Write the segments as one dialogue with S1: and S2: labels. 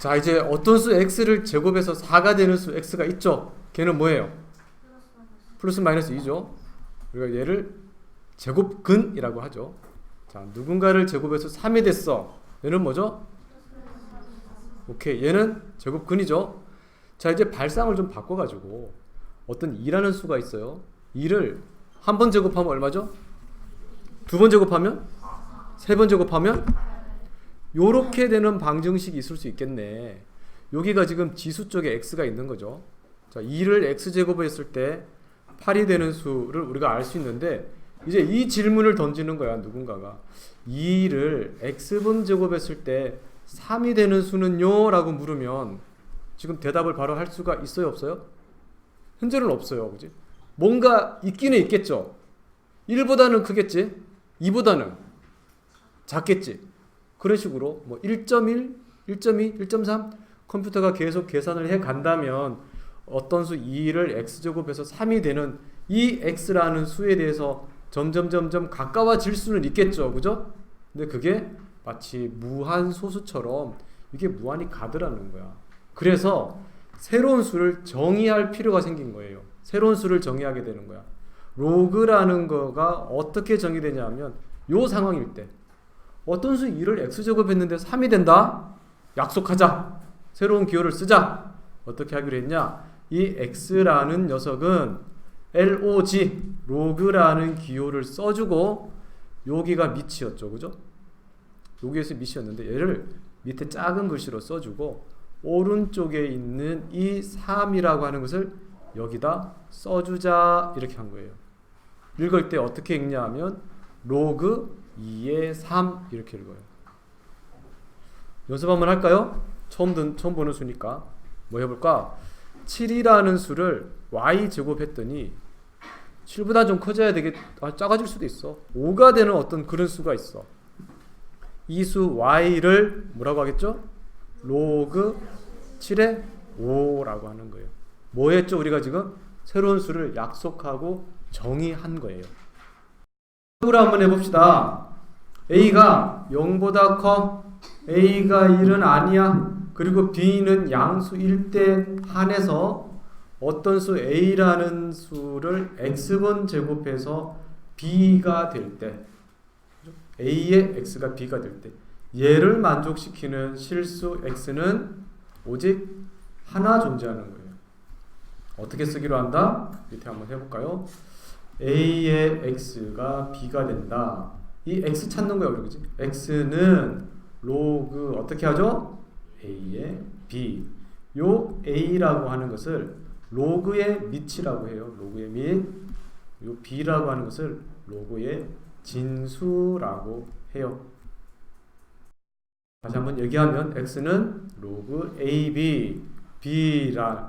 S1: 자, 이제 어떤 수 x를 제곱해서 4가 되는 수 x가 있죠. 걔는 뭐예요? 플러스 마이너스 2죠. 우리가 얘를 제곱근이라고 하죠. 자, 누군가를 제곱해서 3이 됐어. 얘는 뭐죠? 오케이, 얘는 제곱근이죠. 자, 이제 발상을 좀 바꿔가지고 어떤 2라는 수가 있어요. 2를 한 번 제곱하면 얼마죠? 두 번 제곱하면? 세 번 제곱하면? 요렇게 되는 방정식이 있을 수 있겠네. 여기가 지금 지수 쪽에 x가 있는 거죠. 자, 2를 x제곱을 했을 때 8이 되는 수를 우리가 알 수 있는데, 이제 이 질문을 던지는 거야. 누군가가 2를 x분 제곱했을 때 3이 되는 수는요? 라고 물으면 지금 대답을 바로 할 수가 있어요? 없어요? 현재는 없어요. 그지? 뭔가 있기는 있겠죠. 1보다는 크겠지, 2보다는 작겠지. 그런 식으로 뭐 1.1, 1.2, 1.3 컴퓨터가 계속 계산을 해 간다면 어떤 수 2를 x제곱해서 3이 되는 이 x라는 수에 대해서 점점 가까워질 수는 있겠죠. 그죠? 근데 그게 마치 무한 소수처럼 이게 무한히 가더라는 거야. 그래서 새로운 수를 정의할 필요가 생긴 거예요. 새로운 수를 정의하게 되는 거야. 로그라는 거가 어떻게 정의되냐면 요 상황일 때 어떤 수 2를 x제곱했는데 3이 된다? 약속하자. 새로운 기호를 쓰자. 어떻게 하기로 했냐? 이 x라는 녀석은 log, 로그라는 기호를 써주고 여기가 밑이었죠. 그죠? 여기에서 밑이었는데 얘를 밑에 작은 글씨로 써주고 오른쪽에 있는 이 3이라고 하는 것을 여기다 써주자. 이렇게 한 거예요. 읽을 때 어떻게 읽냐 하면 로그 2의 3 이렇게 읽어요. 연습 한번 할까요? 처음 보는 수니까. 뭐 해볼까? 7이라는 수를 y제곱 했더니 7보다 좀 커져야 되겠, 작아질 수도 있어. 5가 되는 어떤 그런 수가 있어. 이 수 y를 뭐라고 하겠죠? 로그 7의 5라고 하는 거예요. 뭐 했죠? 우리가 지금 새로운 수를 약속하고 정의한 거예요. 으로 한번 해봅시다. A가 0보다 커, A가 1은 아니야, 그리고 B는 양수일 때 한해서 어떤 수 A라는 수를 X번 제곱해서 B가 될 때, A의 X가 B가 될 때 얘를 만족시키는 실수 X는 오직 하나 존재하는 거예요. 어떻게 쓰기로 한다? 밑에 한번 해볼까요? A의 X가 B가 된다. 이 X 찾는 거예요. 그지? X는 로그 어떻게 하죠? A의 B. 요 A라고 하는 것을 로그의 밑이라고 해요. 로그의 밑. 요 B라고 하는 것을 로그의 진수라고 해요. 다시 한번 얘기하면 X는 로그 AB, B를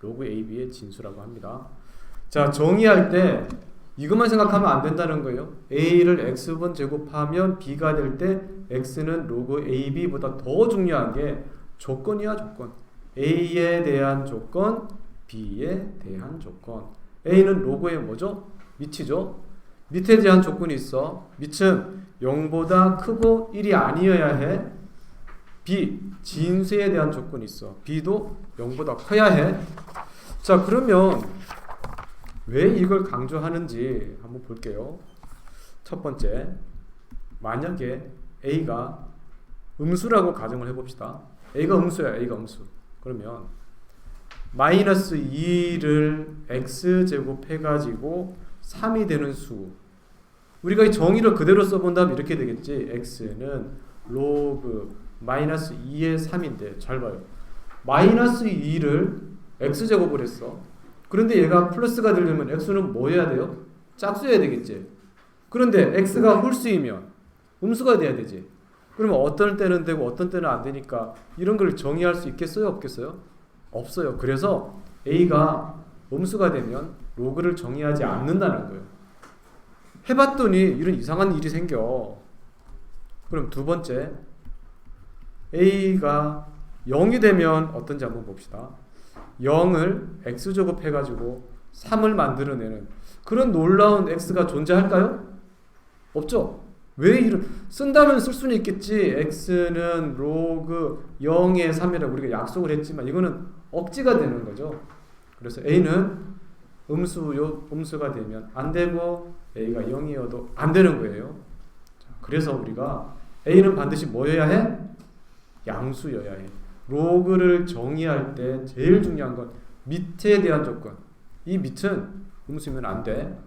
S1: 로그 AB의 진수라고 합니다. 자, 정의할 때 이것만 생각하면 안 된다는 거예요. A를 X번 제곱하면 B가 될 때 X는 로그 AB보다 더 중요한 게 조건이야, 조건. A에 대한 조건, B에 대한 조건. A는 로그의 뭐죠? 밑이죠. 밑에 대한 조건이 있어. 밑은 0보다 크고 1이 아니어야 해. B, 진수에 대한 조건이 있어. B도 0보다 커야 해. 자, 그러면 왜 이걸 강조하는지 한번 볼게요. 첫 번째, 만약에 A가 음수라고 가정을 해봅시다. A가 음수야. A가 음수. 그러면 마이너스 2를 X제곱 해가지고 3이 되는 수, 우리가 이 정의를 그대로 써본다면 이렇게 되겠지. X는 로그 마이너스 2의 3인데 잘 봐요. 마이너스 2를 X제곱을 했어. 그런데 얘가 플러스가 되려면 X는 뭐 해야 돼요? 짝수해야 되겠지. 그런데 X가 홀수이면 음수가 돼야 되지. 그러면 어떤 때는 되고 어떤 때는 안 되니까 이런 걸 정의할 수 있겠어요? 없겠어요? 없어요. 그래서 A가 음수가 되면 로그를 정의하지 않는다는 거예요. 해봤더니 이런 이상한 일이 생겨. 그럼 두 번째, A가 0이 되면 어떤지 한번 봅시다. 0을 X제곱 해가지고 3을 만들어내는 그런 놀라운 X가 존재할까요? 없죠. 왜 이런 쓴다면 쓸 수는 있겠지. x는 로그 0의 3이라고 우리가 약속을 했지만 이거는 억지가 되는 거죠. 그래서 a는 음수가 되면 안 되고 a가 0이어도 안 되는 거예요. 자, 그래서 우리가 a는 반드시 뭐여야 해? 양수여야 해. 로그를 정의할 때 제일 중요한 건 밑에 대한 조건. 이 밑은 음수면 안 돼.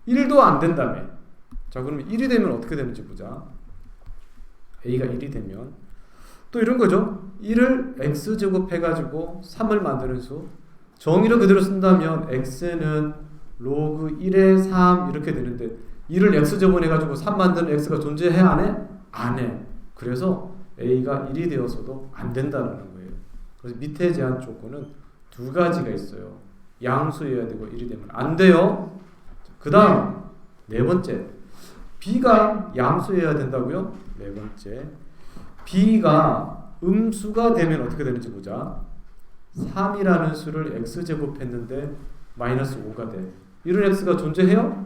S1: 1도 안 된다며. 자, 그러면 1이 되면 어떻게 되는지 보자. a가 1이 되면 또 이런 거죠. 1을 x제곱 해가지고 3을 만드는 수. 정의를 그대로 쓴다면 x는 로그 1의 3 이렇게 되는데 1을 x제곱 해가지고 3 만드는 x가 존재해 안 해? 안 해. 그래서 a가 1이 되어서도 안 된다는 거예요. 그래서 밑에 제한 조건은 두 가지가 있어요. 양수여야 되고 1이 되면 안 돼요. 그 다음 네 번째, b가 양수여야 된다고요? 네 번째, b가 음수가 되면 어떻게 되는지 보자. 3이라는 수를 x제곱 했는데 마이너스 5가 돼. 이런 x가 존재해요?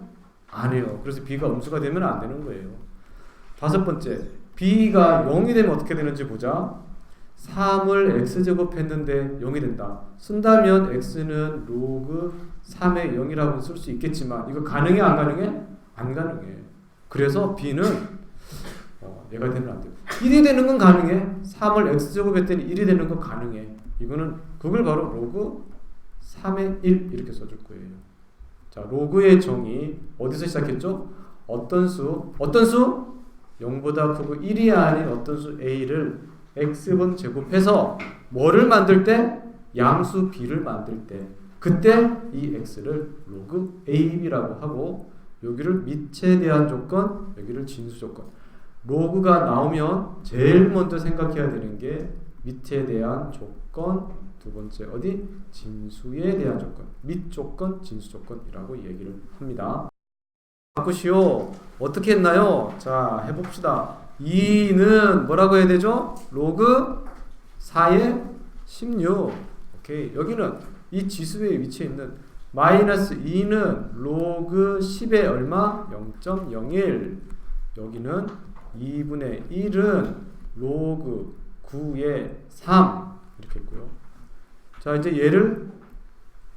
S1: 안 해요. 그래서 b가 음수가 되면 안 되는 거예요. 다섯 번째, b가 0이 되면 어떻게 되는지 보자. 3을 x제곱 했는데 0이 된다. 쓴다면 x는 로그 3의 0이라고 쓸 수 있겠지만 이거 가능해 안 가능해? 안 가능해. 그래서 b는 얘가 되면 안 돼요. 1이 되는 건 가능해. 3을 x제곱 했더니 1이 되는 건 가능해. 이거는 그걸 바로 로그 3의 1 이렇게 써줄 거예요. 자, 로그의 정의 어디서 시작했죠? 어떤 수 0보다 크고 1이 아닌 어떤 수 a를 x번 제곱해서 뭐를 만들 때? 양수 b를 만들 때 그때 이 x를 로그 ab라고 하고 여기를 밑에 대한 조건, 여기를 진수 조건. 로그가 나오면 제일 먼저 생각해야 되는 게 밑에 대한 조건, 두 번째 어디? 진수에 대한 조건. 밑 조건, 진수 조건이라고 얘기를 합니다. 바꾸시오. 어떻게 했나요? 자, 해봅시다. 2는 뭐라고 해야 되죠? 로그 4의 16. 오케이. 여기는 이 지수의 위치에 있는 마이너스 2는 로그 10의 얼마? 0.01. 여기는 2분의 1은 로그 9의 3. 이렇게 했고요. 자, 이제 얘를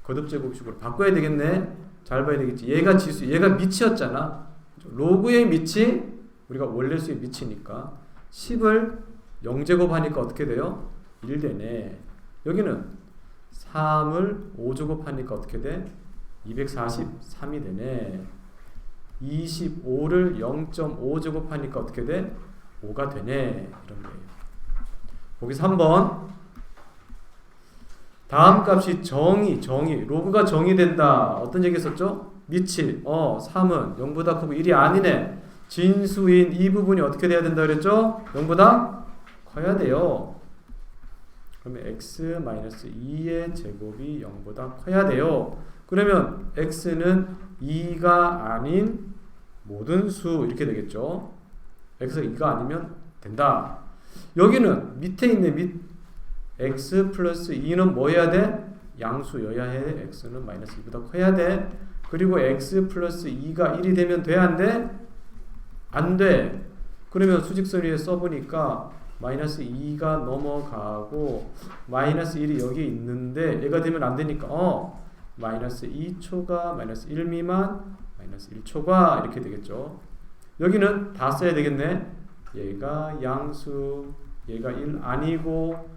S1: 거듭제곱식으로 바꿔야 되겠네. 잘 봐야 되겠지. 얘가 지수, 얘가 밑이었잖아. 로그의 밑이 우리가 원래 수의 밑이니까 10을 0제곱 하니까 어떻게 돼요? 1 되네. 여기는 3을 5제곱 하니까 어떻게 돼? 243이 되네. 25를 0.5제곱 하니까 어떻게 돼? 5가 되네. 이런 거예요. 보기 3번. 다음 값이 정의. 로그가 정의된다. 어떤 얘기 했었죠? 밑이 3은 0보다 크고 1이 아니네. 진수인 이 부분이 어떻게 돼야 된다 그랬죠? 0보다 커야 돼요. 그러면 x-2의 제곱이 0보다 커야 돼요. 그러면 x는 2가 아닌 모든 수 이렇게 되겠죠. x가 2가 아니면 된다. 여기는 밑에 있는 밑 x 플러스 2는 뭐 해야 돼? 양수여야 해. x는 마이너스 2보다 커야 돼. 그리고 x 플러스 2가 1이 되면 돼? 안 돼? 안 돼. 그러면 수직선위에 써보니까 마이너스 2가 넘어가고 마이너스 1이 여기 있는데 얘가 되면 안 되니까 마이너스 2초가 마이너스 1 미만 마이너스 1초가 이렇게 되겠죠. 여기는 다 써야 되겠네. 얘가 양수, 얘가 1 아니고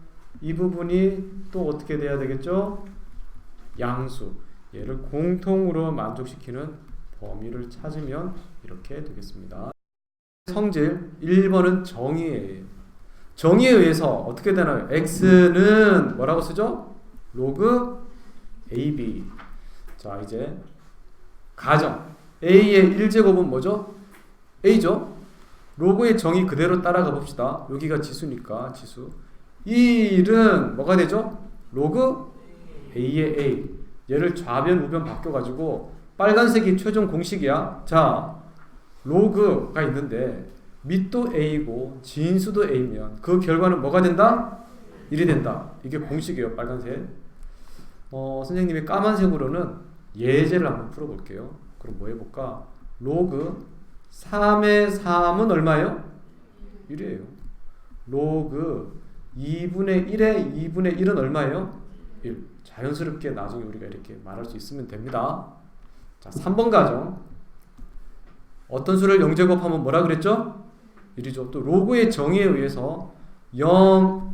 S1: 이 부분이 또 어떻게 돼야 되겠죠? 양수. 얘를 공통으로 만족시키는 범위를 찾으면 이렇게 되겠습니다. 성질 1번은 정의예요. 정의에 의해서 어떻게 되나요? x는 뭐라고 쓰죠? 로그 ab. 자, 이제 가정 a의 1제곱은 뭐죠? a죠. 로그의 정의 그대로 따라가 봅시다. 여기가 지수니까 지수. 이 1은 뭐가 되죠? 로그 a의 a. 얘를 좌변 우변 바뀌어가지고 빨간색이 최종 공식이야. 자, 로그가 있는데 밑도 a고 진수도 a면 그 결과는 뭐가 된다? 1이 된다. 이게 공식이에요. 빨간색. 선생님이 까만색으로는 예제를 한번 풀어볼게요. 그럼 뭐 해볼까? 로그 3의 3은 얼마예요? 1이에요. 로그 2분의 1의 2분의 1은 얼마예요? 1. 자연스럽게 나중에 우리가 이렇게 말할 수 있으면 됩니다. 자, 3번 가정. 어떤 수를 0제곱하면 뭐라 그랬죠? 1이죠. 또 로그의 정의에 의해서 0은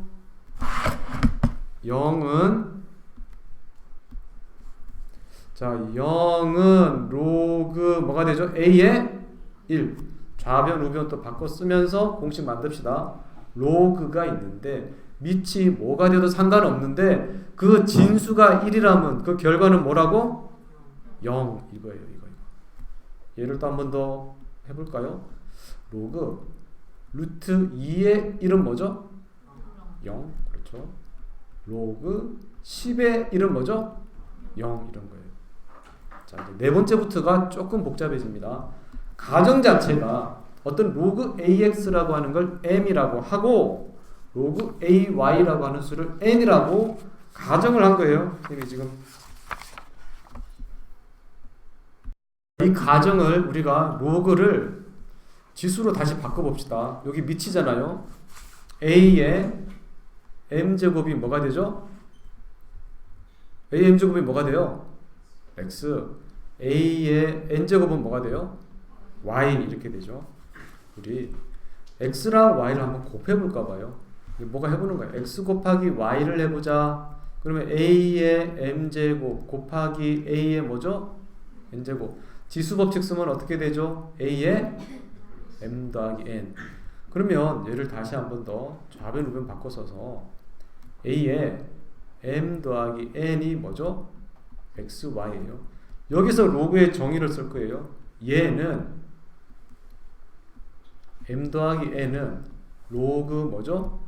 S1: 자, 0은 로그 뭐가 되죠? A의 1. 좌변, 우변 또 바꿔 쓰면서 공식 만듭시다. 로그가 있는데 밑이 뭐가 돼도 상관없는데 그 진수가 1이라면 그 결과는 뭐라고? 0 이거예요. 이거. 얘를 또 한 번 더 해볼까요? 로그 루트 2의 1은 뭐죠? 0. 그렇죠. 로그 10의 1은 뭐죠? 0 이런 거예요. 자, 이제 네 번째부터가 조금 복잡해집니다. 가정 자체가 어떤 로그 AX라고 하는 걸 M이라고 하고 로그 AY라고 하는 수를 N이라고 가정을 한 거예요. 지금 이 가정을 우리가 로그를 지수로 다시 바꿔봅시다. 여기 밑이잖아요. A의 M제곱이 뭐가 되죠? A M제곱이 뭐가 돼요? X. A의 N제곱은 뭐가 돼요? Y 이렇게 되죠. 우리 X랑 Y를 한번 곱해볼까 봐요. 뭐가 해보는 거예요? X 곱하기 Y를 해보자. 그러면 A의 M제곱 곱하기 A의 뭐죠? N제곱. 지수법칙 쓰면 어떻게 되죠? A의 M 더하기 N. 그러면 얘를 다시 한 번 더 좌변 우변 바꿔 써서 A의 M 더하기 N이 뭐죠? X, Y예요. 여기서 로그의 정의를 쓸 거예요. 얘는 M 더하기 N은 로그 뭐죠?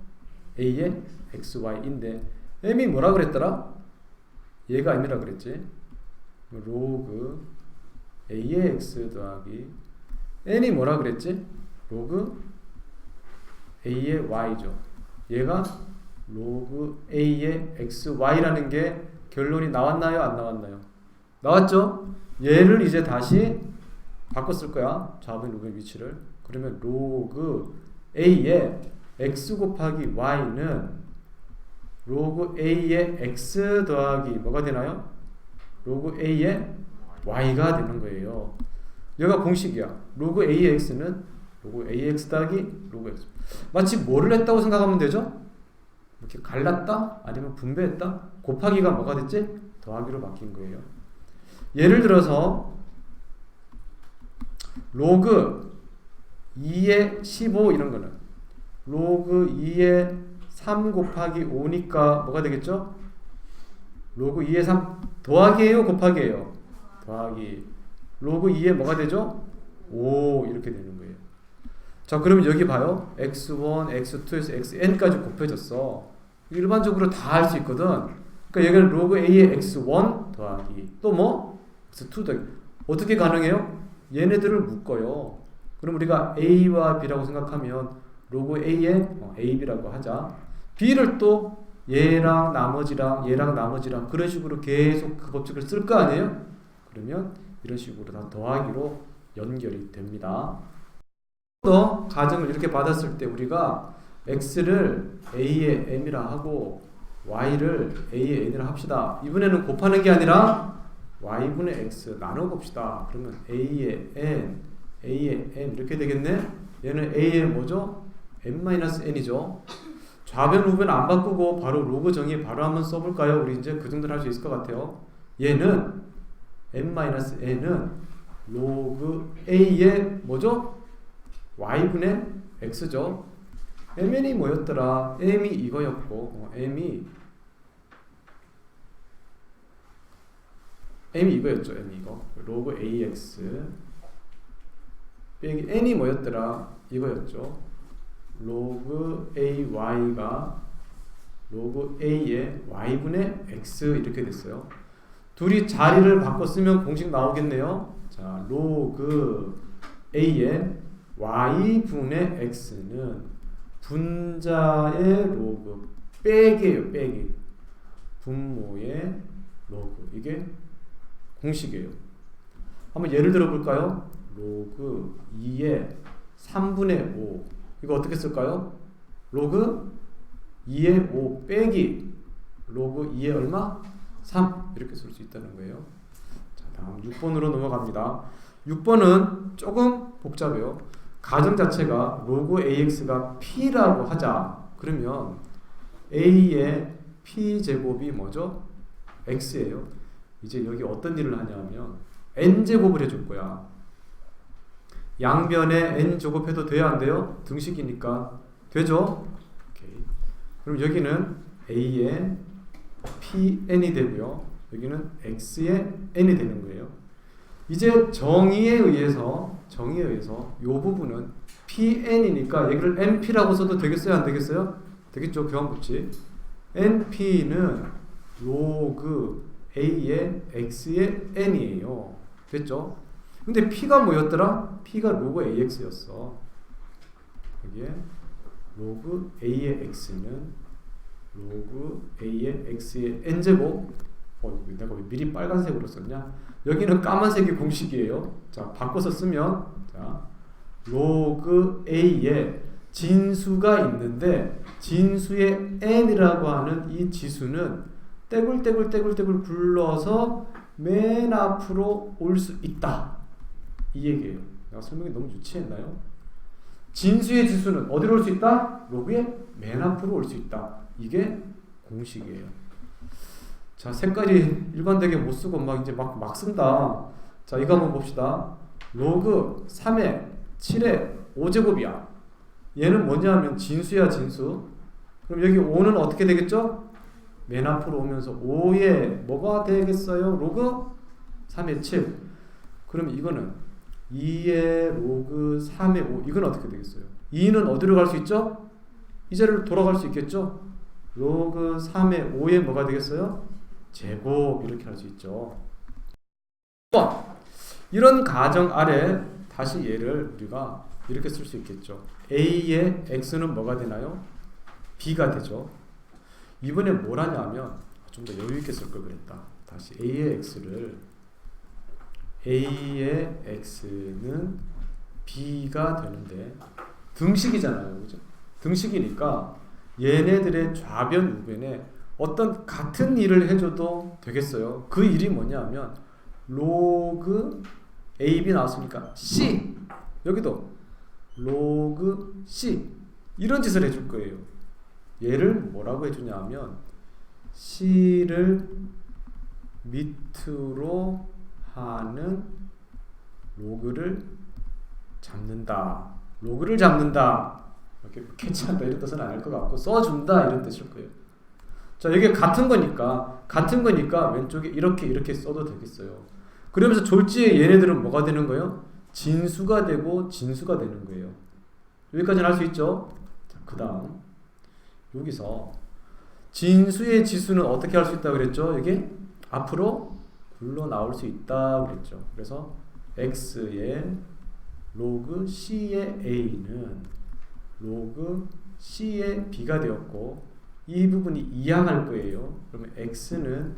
S1: A의 X, Y인데 M이 뭐라 그랬더라? 얘가 M이라 그랬지. 로그 A의 X 더하기 N이 뭐라 그랬지? 로그 A의 Y죠. 얘가 로그 A의 X, Y라는 게 결론이 나왔나요? 안 나왔나요? 나왔죠? 얘를 이제 다시 바꿔 쓸 거야. 좌변 우변 위치를. 그러면 로그 A의 X 곱하기 Y는 로그 A의 X 더하기 뭐가 되나요? 로그 A의 Y가 되는 거예요. 얘가 공식이야. 로그 A의 X는 로그 AX 더하기 로그 X. 마치 뭐를 했다고 생각하면 되죠? 이렇게 갈랐다? 아니면 분배했다? 곱하기가 뭐가 됐지? 더하기로 바뀐 거예요. 예를 들어서 로그 2의 15 이런 거는 로그 2의 3 곱하기 5니까 뭐가 되겠죠? 로그 2의 3 더하기예요? 곱하기예요? 더하기. 로그 2의 뭐가 되죠? 5 이렇게 되는 거예요. 자, 그러면 여기 봐요. x1, x2에서 xn까지 곱해졌어. 일반적으로 다 할 수 있거든. 그러니까 여기는 로그 a의 x1 더하기 또 뭐? x2 더하기. 어떻게 가능해요? 얘네들을 묶어요. 그럼 우리가 a와 b라고 생각하면 로그 a의 ab라고 하자. b를 또 얘랑 나머지랑 얘랑 나머지랑 그런 식으로 계속 그 법칙을 쓸 거 아니에요? 그러면 이런 식으로 다 더하기로 연결이 됩니다. 또 가정을 이렇게 받았을 때 우리가 x를 a의 m이라 하고 y를 a의 n이라 합시다. 이번에는 곱하는 게 아니라 y분의 x 나눠봅시다. 그러면 a의 n, a의 m 이렇게 되겠네. 얘는 a의 뭐죠? m-n이죠. 좌변 우변 안 바꾸고 바로 로그 정의 바로 한번 써볼까요? 우리 이제 그 정도는 할 수 있을 것 같아요. 얘는 m-n은 로그 a의 뭐죠? y분의 x죠. mn이 뭐였더라? m이 이거였고 m이 이거였죠. m이 이거. 로그 ax 빼기 n이 뭐였더라? 이거였죠. 로그 ay가 로그 a의 y분의 x 이렇게 됐어요. 둘이 자리를 바꿔 쓰면 공식 나오겠네요. 자, 로그 a의 y분의 x는 분자의 로그 빼기예요. 빼기. 분모의 로그. 이게 공식이에요. 한번 예를 들어 볼까요? 로그 2의 3분의 5 이거 어떻게 쓸까요? 로그 2의 5 빼기 로그 2의 얼마? 3 이렇게 쓸 수 있다는 거예요. 자, 다음 6번으로 넘어갑니다. 6번은 조금 복잡해요. 가정 자체가 로그 AX가 P라고 하자. 그러면 A의 P제곱이 뭐죠? X예요. 이제 여기 어떤 일을 하냐면 N제곱을 해줄 거야. 양변에 N제곱 해도 돼요? 안 돼요? 등식이니까 되죠? 오케이. 그럼 여기는 A의 Pn이 되고요. 여기는 X의 N이 되는 거예요. 이제 정의에 의해서 이 부분은 Pn이니까 여기를 NP라고 써도 되겠어요? 안 되겠어요? 되겠죠? 교환법칙. NP는 로그 A의 X의 N이에요. 됐죠? 근데 P가 뭐였더라? P가 로그 AX였어. 여기에 로그 A의 X는 로그 A의 X의 N제곱. 내가 왜 미리 빨간색으로 썼냐? 여기는 까만색이 공식이에요. 자, 바꿔서 쓰면 자, 로그 A에 진수가 있는데 진수의 N이라고 하는 이 지수는 떼굴떼굴 굴러서 맨 앞으로 올 수 있다. 이 얘기예요. 내가 설명이 너무 유치했나요? 진수의 지수는 어디로 올 수 있다? 로그의 맨 앞으로 올 수 있다. 이게 공식이에요. 자, 색깔이 일관되게 못 쓰고 막 쓴다. 자, 이거 한번 봅시다. 로그 3의 7의 5제곱이야. 얘는 뭐냐 하면 진수야, 진수. 그럼 여기 5는 어떻게 되겠죠? 맨 앞으로 오면서 5에 뭐가 되겠어요? 로그 3의 7. 그럼 이거는 2의 로그 3의 5. 이건 어떻게 되겠어요? 2는 어디로 갈 수 있죠? 이 자리로 돌아갈 수 있겠죠? 로그 3의 5에 뭐가 되겠어요? 제곱. 이렇게 할 수 있죠. 이런 가정 아래 다시 얘를 우리가 이렇게 쓸 수 있겠죠. A의 X는 뭐가 되나요? B가 되죠. 이번에 뭘 하냐면 좀 더 여유 있게 쓸 걸 그랬다. 다시 A의 X는 B가 되는데 등식이잖아요. 그죠? 등식이니까 얘네들의 좌변 우변에 어떤 같은 일을 해줘도 되겠어요. 그 일이 뭐냐면 로그 AB 나왔으니까 C, 여기도 로그 C 이런 짓을 해줄 거예요. 얘를 뭐라고 해주냐 하면 C를 밑으로 하는 로그를 잡는다. 로그를 잡는다. 이렇게 캐치한다 이런 뜻은 아닐 것 같고 써준다 이런 뜻일 거예요. 자, 이게 같은 거니까 왼쪽에 이렇게 써도 되겠어요. 그러면서 졸지에 얘네들은 뭐가 되는 거예요? 진수가 되고 진수가 되는 거예요. 여기까지는 할 수 있죠? 자, 그 다음 여기서 진수의 지수는 어떻게 할 수 있다고 그랬죠? 이게 앞으로 굴러 나올 수 있다 그랬죠. 그래서 x의 로그 c의 a는 로그 c의 b가 되었고 이 부분이 이항할 거예요. 그러면 x는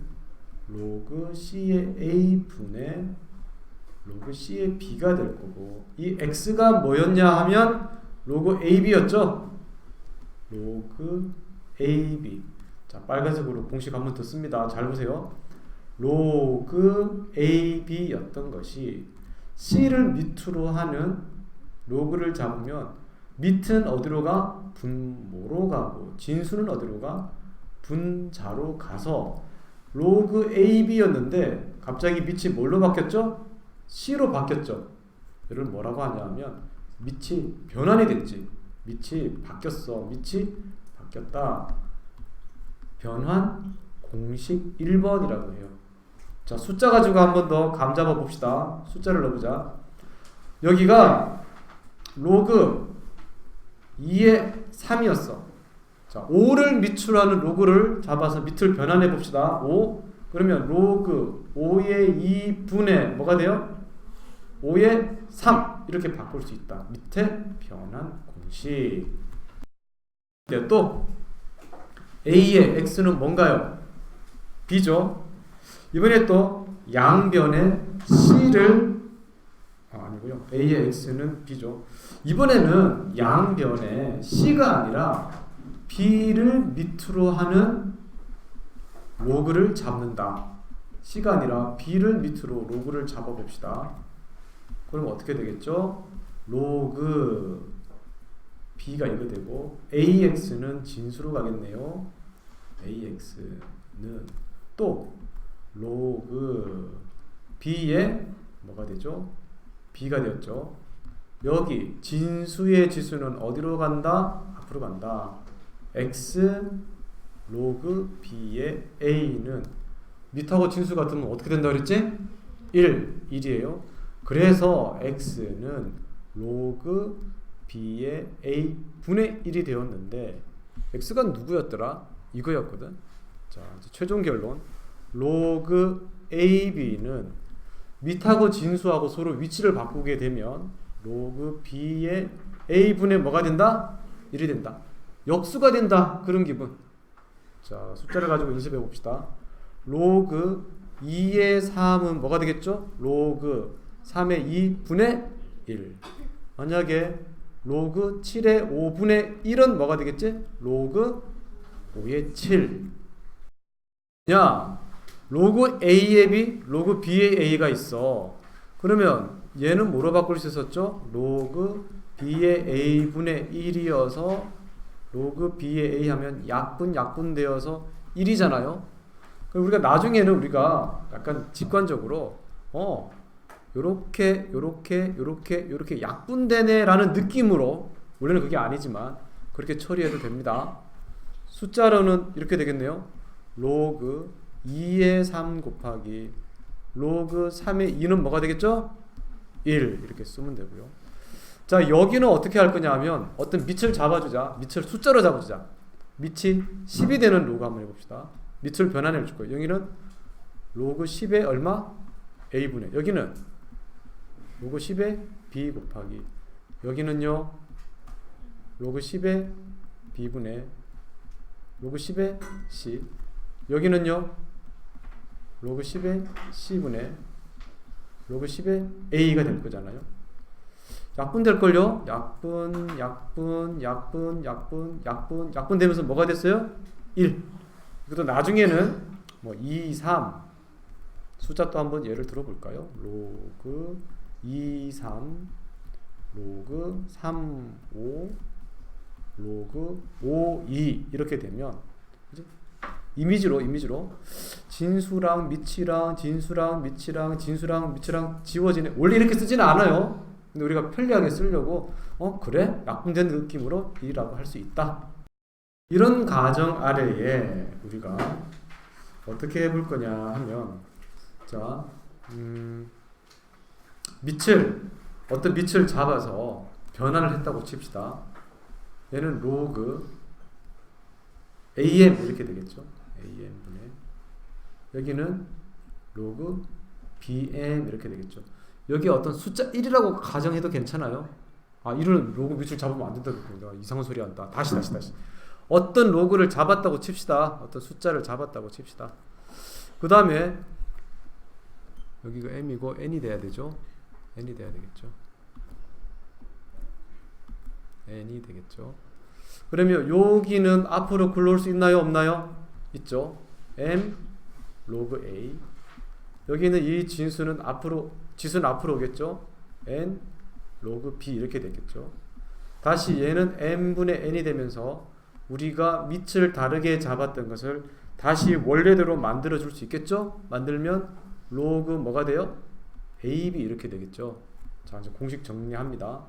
S1: 로그 c의 a 분의 로그 c의 b가 될 거고 이 x가 뭐였냐 하면 로그 ab였죠. 로그 ab. 자, 빨간색으로 공식 한번 더 씁니다. 잘 보세요. 로그 ab였던 것이 c를 밑으로 하는 로그를 잡으면 밑은 어디로 가? 분모로 가고 진수는 어디로 가? 분자로 가서 로그 ab였는데 갑자기 밑이 뭘로 바뀌었죠? c로 바뀌었죠. 이를 뭐라고 하냐면 밑이 변환이 됐지. 밑이 바뀌었어. 밑이 바뀌었다. 변환 공식 1번이라고 해요. 자, 숫자 가지고 한 번 더 감 잡아 봅시다. 숫자를 넣어보자. 여기가 로그 2의 3이었어. 자, 5를 밑으로 하는 로그를 잡아서 밑을 변환해 봅시다. 5. 그러면 로그 5의 2분의 뭐가 돼요? 5의 3 이렇게 바꿀 수 있다. 밑에 변환 공식. 또 A의 X는 뭔가요? B죠. 이번에 또 양변에 C를 아니고요. A의 x는 b죠. 이번에는 양변에 C가 아니라 B를 밑으로 하는 로그를 잡는다. C가 아니라 B를 밑으로 로그를 잡아봅시다. 그럼 어떻게 되겠죠? 로그 B가 이거 되고 AX는 진수로 가겠네요. AX는 또 로그 B의 뭐가 되죠? B가 되었죠. 여기 진수의 지수는 어디로 간다? 앞으로 간다. X 로그 B의 A는 밑하고 진수 같으면 어떻게 된다 그랬지? 1이에요. 그래서 X는 로그 B의 A 분의 1이 되었는데 X가 누구였더라? 이거였거든. 자, 이제 최종 결론. 로그 AB는 밑하고 진수하고 서로 위치를 바꾸게 되면 로그 B의 A분의 뭐가 된다? 1이 된다. 역수가 된다. 그런 기분. 자, 숫자를 가지고 연습해 봅시다. 로그 2의 3은 뭐가 되겠죠? 로그 3의 2분의 1. 만약에 로그 7의 5분의 1은 뭐가 되겠지? 로그 5의 7. 야, 로그 A의 B, 로그 B의 A가 있어. 그러면 얘는 뭐로 바꿀 수 있었죠? 로그 B의 A분의 1이어서 로그 B의 A 하면 약분 되어서 1이잖아요. 그럼 우리가 나중에는 우리가 약간 직관적으로 요렇게 약분되네라는 느낌으로, 원래는 그게 아니지만 그렇게 처리해도 됩니다. 숫자로는 이렇게 되겠네요. 로그 2의 3 곱하기 로그 3의 2는 뭐가 되겠죠? 1 이렇게 쓰면 되고요. 자, 여기는 어떻게 할 거냐 하면 어떤 밑을 잡아주자. 밑을 숫자로 잡아주자. 밑이 10이 되는 로그 한번 해봅시다. 밑을 변환해 줄 거예요. 여기는 로그 10의 얼마? A분의, 여기는 로그 10의 B 곱하기, 여기는요 로그 10의 B분의 로그 10의 C, 여기는요 로그 10의 C분의 로그 10의 A가 될 거잖아요. 약분 될걸요? 약분 되면서 뭐가 됐어요? 1. 이것도 나중에는 뭐 2, 3 숫자 또 한번 예를 들어볼까요? 로그 2, 3 로그 3, 5 로그 5, 2 이렇게 되면 그치? 이미지로 진수랑 밑이랑 진수랑 밑이랑 지워지네. 원래 이렇게 쓰지는 않아요. 근데 우리가 편리하게 쓰려고 그래? 약분된 느낌으로 2라고 할 수 있다. 이런 가정 아래에 우리가 어떻게 해볼 거냐 하면, 자, 어떤 밑을 잡아서 변환을 했다고 칩시다. 얘는 로그 AM 이렇게 되겠죠. AM분의, 여기는 로그 BM 이렇게 되겠죠. 여기 어떤 숫자 1이라고 가정해도 괜찮아요. 아, 1은 로그 밑을 잡으면 안 된다고 내가 이상한 소리 한다. 다시. 어떤 로그를 잡았다고 칩시다. 어떤 숫자를 잡았다고 칩시다. 그 다음에 여기가 m이고 n이 돼야 되죠. n이 돼야 되겠죠. n이 되겠죠. 그러면 여기는 앞으로 굴러올 수 있나요? 없나요? 있죠. m 로그 a. 여기는 이 지수는 앞으로 오겠죠. n 로그 b 이렇게 되겠죠. 다시 얘는 m분의 n이 되면서 우리가 밑을 다르게 잡았던 것을 다시 원래대로 만들어 줄 수 있겠죠? 만들면 로그 뭐가 돼요? AB 이렇게 되겠죠. 자, 이제 공식 정리합니다.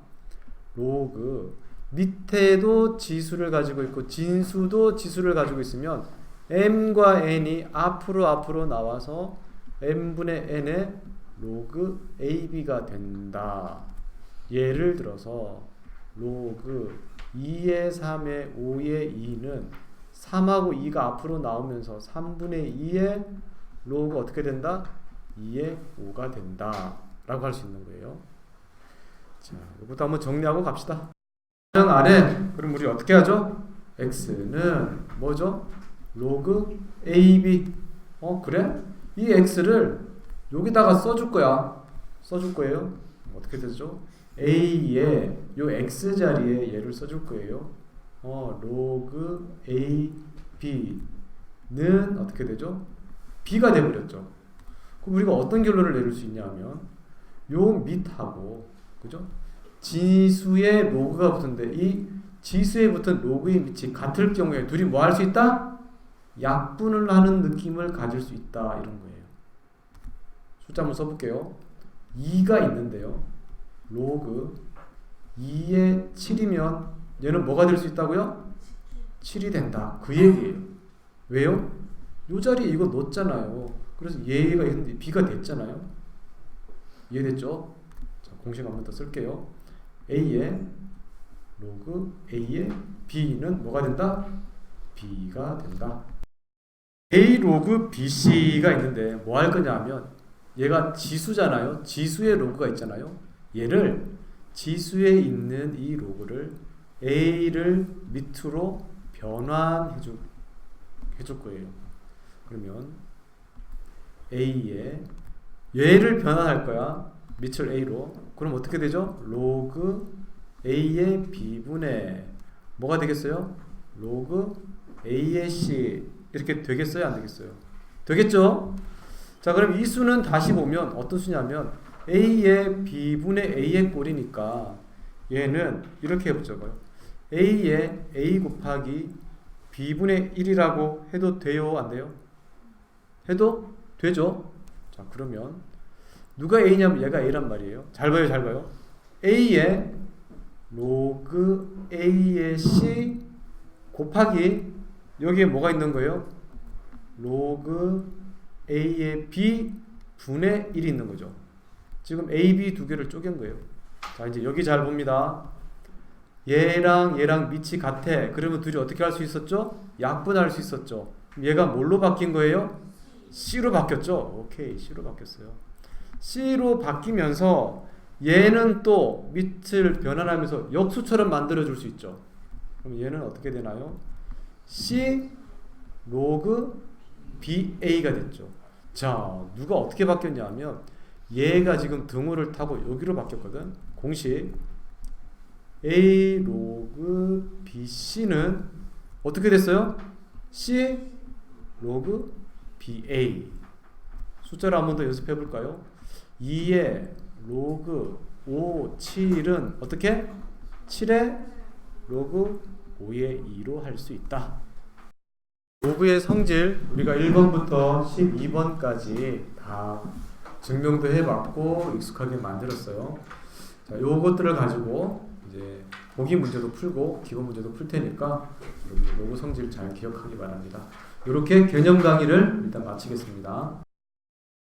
S1: 로그 밑에도 지수를 가지고 있고 진수도 지수를 가지고 있으면 m과 n이 앞으로 나와서 m분의 n의 로그 AB가 된다. 예를 들어서 로그 2의 3의 5의 2는 3하고 2가 앞으로 나오면서 3분의 2의 로그 어떻게 된다? 2의 5가 된다 라고 할 수 있는 거예요. 자, 이것도 한번 정리하고 갑시다. 가정 아래, 그럼 우리 어떻게 하죠? x는 뭐죠? 로그 AB. 그래? 이 x를 여기다가 써줄 거야. 써줄 거예요. 어떻게 되죠? A에 요 x 자리에 얘를 써줄 거예요. 로그 A B는 어떻게 되죠? B가 돼버렸죠. 그럼 우리가 어떤 결론을 내릴 수 있냐면 요 밑하고 그죠? 지수의 로그가 붙은데 이 지수에 붙은 로그의 밑이 같을 경우에 둘이 뭐 할 수 있다? 약분을 하는 느낌을 가질 수 있다 이런 거예요. 숫자 한번 써볼게요. 2가 있는데요. 로그 2에 7이면 얘는 뭐가 될 수 있다고요? 7이 된다. 그 얘기예요. 왜요? 요 자리에 이거 넣었잖아요. 그래서 얘가 B가 됐잖아요. 이해됐죠? 자, 공식 한 번 더 쓸게요. A의 로그 A의 B는 뭐가 된다? B가 된다. A 로그 BC가 있는데 뭐 할 거냐 하면 얘가 지수잖아요. 지수의 로그가 있잖아요. 얘를 지수에 있는 이 로그를 A를 밑으로 변환해 줄 거예요. 그러면 A에 얘를 변환할 거야. 밑을 A로. 그럼 어떻게 되죠? 로그 A의 B분의 뭐가 되겠어요? 로그 A의 C 이렇게 되겠어요? 안 되겠어요? 되겠죠? 자, 그럼 이 수는 다시 보면 어떤 수냐면 A의 B분의 A의 꼴이니까 얘는 이렇게 해보자고요. A의 A 곱하기 B분의 1이라고 해도 돼요? 안 돼요? 해도 되죠? 자, 그러면 누가 A냐면 얘가 A란 말이에요. 잘 봐요, 잘 봐요. A의 로그 A의 C 곱하기 여기에 뭐가 있는 거예요? 로그 A의 B 분의 1이 있는 거죠. 지금 A, B 두 개를 쪼갠 거예요. 자, 이제 여기 잘 봅니다. 얘랑 얘랑 밑이 같아. 그러면 둘이 어떻게 할 수 있었죠? 약분할 수 있었죠. 얘가 뭘로 바뀐 거예요? C로 바뀌었죠. 오케이, C로 바뀌었어요. C로 바뀌면서 얘는 또 밑을 변환하면서 역수처럼 만들어 줄 수 있죠. 그럼 얘는 어떻게 되나요? C 로그 BA가 됐죠. 자, 누가 어떻게 바뀌었냐 하면 얘가 지금 등호를 타고 여기로 바뀌었거든. 공식 A 로그 BC는 어떻게 됐어요? C 로그 BA. 숫자를 한 번 더 연습해 볼까요? 2의 로그 5, 7은 어떻게? 7의 로그 5의 2로 할 수 있다. 로그의 성질 우리가 1번부터 12번까지 다 증명도 해봤고 익숙하게 만들었어요. 자, 요것들을 가지고 이제 보기 문제도 풀고 기본 문제도 풀 테니까 로그 성질 잘 기억하기 바랍니다. 이렇게 개념 강의를 일단 마치겠습니다.